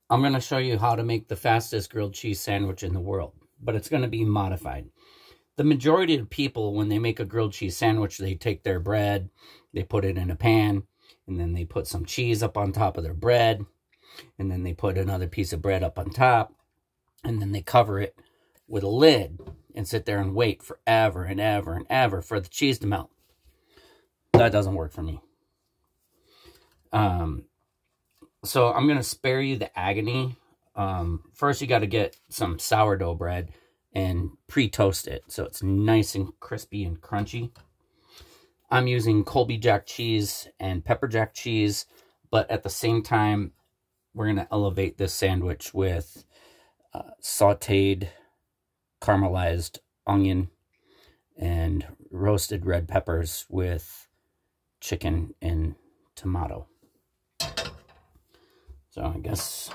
I'm going to show you how to make the fastest grilled cheese sandwich in the world, but it's going to be modified. The majority of people, when they make a grilled cheese sandwich, they take their bread, they put it in a pan, and then they put some cheese up on top of their bread, and then they put another piece of bread up on top, and then they cover it with a lid and sit there and wait forever and ever and ever for the cheese to melt. That doesn't work for me. So I'm going to spare you the agony. First, you got to get some sourdough bread and pre-toast it so it's nice and crispy and crunchy. I'm using Colby Jack cheese and pepper jack cheese, but at the same time, we're going to elevate this sandwich with sauteed caramelized onion and roasted red peppers with chicken and tomato. So I guess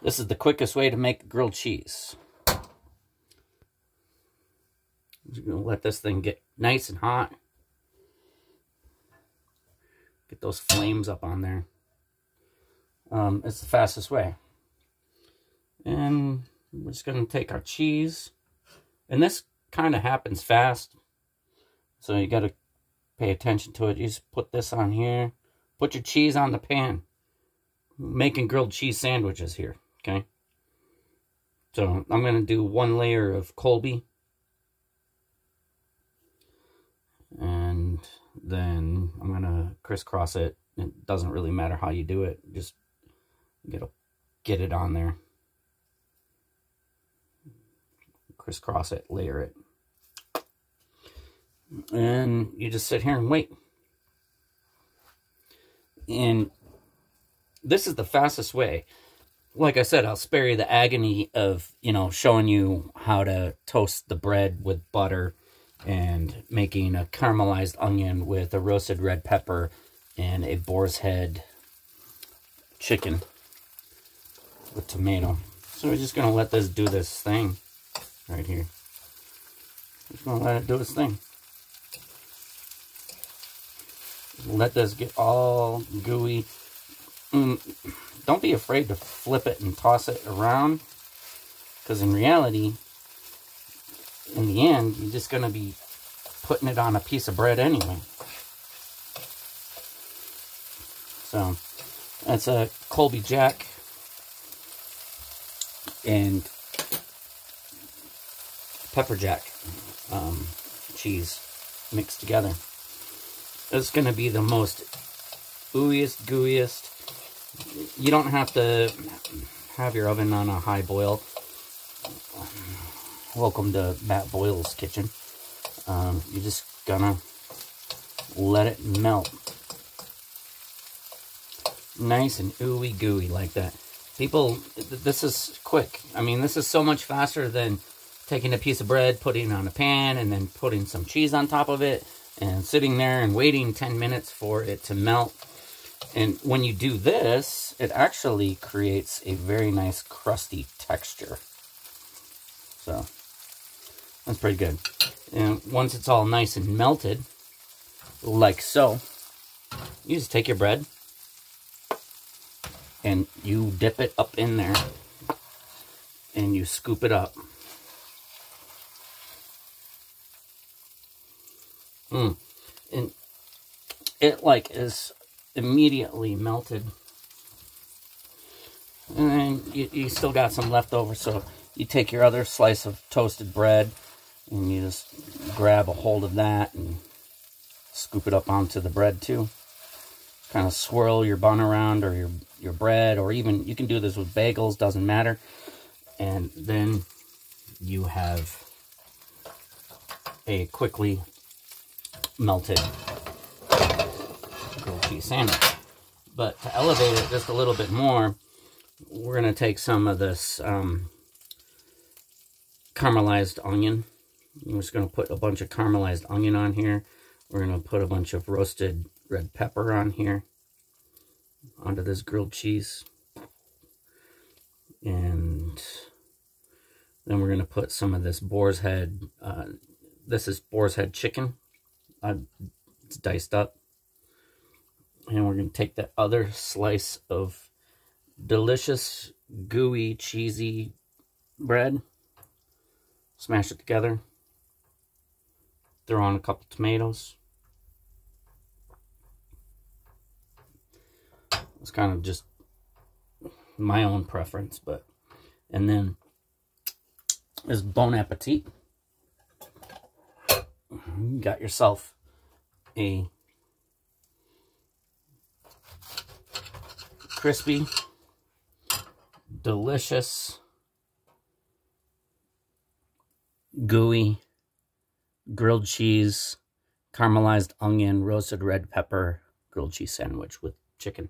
this is the quickest way to make grilled cheese. I'm just going to let this thing get nice and hot. Get those flames up on there. It's the fastest way. And we're just going to take our cheese. And this kind of happens fast. So you got to pay attention to it. You just put this on here. Put your cheese on the pan. Making grilled cheese sandwiches here, okay? So I'm going to do one layer of Colby. And then I'm going to crisscross it. It doesn't really matter how you do it. Just get it on there. Crisscross it, layer it. And you just sit here and wait. And this is the fastest way. Like I said, I'll spare you the agony of, showing you how to toast the bread with butter and making a caramelized onion with a roasted red pepper and a boar's head chicken with tomato. So we're just going to let this do this thing right here. Just going to let it do its thing. Let this get all gooey. Don't be afraid to flip it and toss it around, because in reality, in the end, you're just going to be putting it on a piece of bread anyway. So that's a Colby Jack and pepper jack cheese mixed together. It's going to be the most ooeyest, gooeyest. You don't have to have your oven on a high boil. Welcome to Matt Boyle's kitchen. You're just gonna let it melt. Nice and ooey gooey like that. People, this is quick. I mean, this is so much faster than taking a piece of bread, putting it on a pan, and then putting some cheese on top of it, and sitting there and waiting 10 minutes for it to melt. And when you do this, it actually creates a very nice crusty texture. So, that's pretty good. And once it's all nice and melted, like so, you just take your bread and you dip it up in there and you scoop it up. And it is immediately melted, and then you still got some left over, so you take your other slice of toasted bread and you just grab a hold of that and scoop it up onto the bread too. Kind of swirl your bun around, or your bread, or even you can do this with bagels, doesn't matter. And then you have a quickly melted grilled cheese sandwich. But to elevate it just a little bit more, we're going to take some of this caramelized onion. I'm just going to put a bunch of caramelized onion on here. We're going to put a bunch of roasted red pepper on here, onto this grilled cheese. And then we're going to put some of this boar's head. This is boar's head chicken. It's diced up. And we're going to take that other slice of delicious, gooey, cheesy bread. Smash it together. Throw on a couple tomatoes. It's kind of just my own preference, but and then is bon appetit. You got yourself a crispy, delicious, gooey, grilled cheese, caramelized onion, roasted red pepper, grilled cheese sandwich with chicken.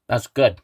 That's good.